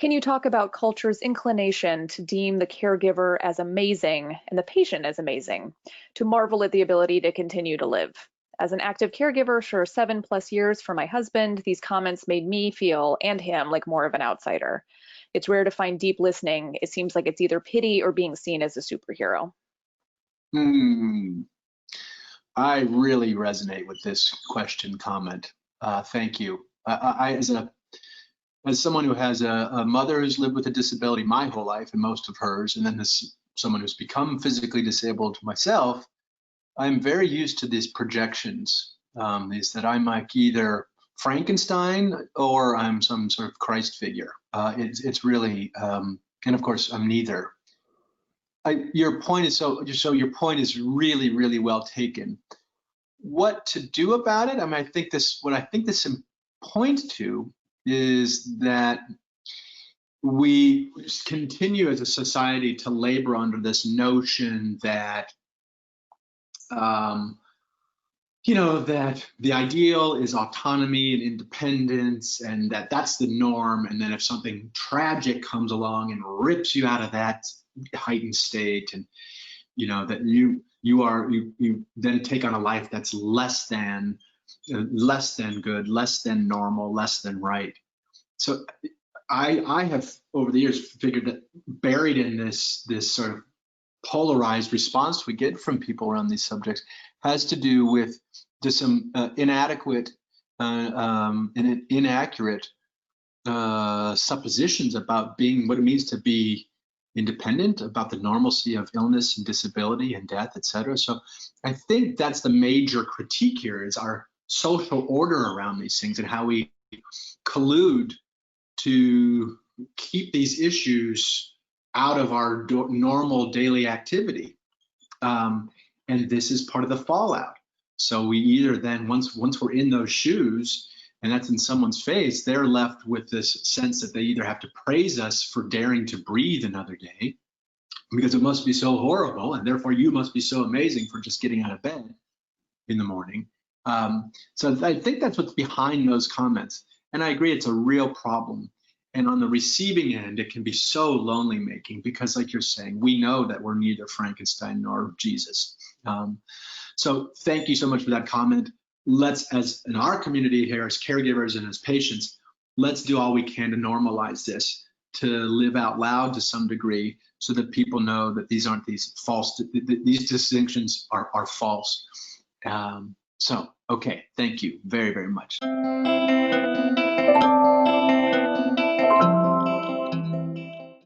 Can you talk about culture's inclination to deem the caregiver as amazing and the patient as amazing, to marvel at the ability to continue to live? As an active caregiver for 7+ years for my husband, these comments made me feel, and him, like more of an outsider. It's rare to find deep listening. It seems like it's either pity or being seen as a superhero. Hmm. I really resonate with this question comment. Thank you. As someone who has a mother who's lived with a disability my whole life and most of hers, and then as someone who's become physically disabled myself, I'm very used to these projections. Is that I'm like either Frankenstein or I'm some sort of Christ figure. It's really, and of course I'm neither. Your point is your point is really, really well taken. What to do about it? I mean, what I think this points to is that we continue as a society to labor under this notion that, that the ideal is autonomy and independence, and that's the norm. And then if something tragic comes along and rips you out of that heightened state, and that you then take on a life that's less than good, less than normal, less than right. So I have over the years figured that buried in this sort of polarized response we get from people around these subjects has to do with just some inadequate and inaccurate suppositions about what it means to be independent, about the normalcy of illness and disability and death, et cetera. So I think that's the major critique here, is our social order around these things and how we collude to keep these issues out of our normal daily activity. And this is part of the fallout. So we either then, once we're in those shoes, and that's in someone's face, they're left with this sense that they either have to praise us for daring to breathe another day, because it must be so horrible, and therefore you must be so amazing for just getting out of bed in the morning. So I think that's what's behind those comments. And I agree, it's a real problem. And on the receiving end, it can be so lonely making, because like you're saying, we know that we're neither Frankenstein nor Jesus. So thank you so much for that comment. Let's, as in our community here, as caregivers and as patients, let's do all we can to normalize this, to live out loud to some degree, so that people know that these aren't these distinctions are false. So, okay, thank you very, very much.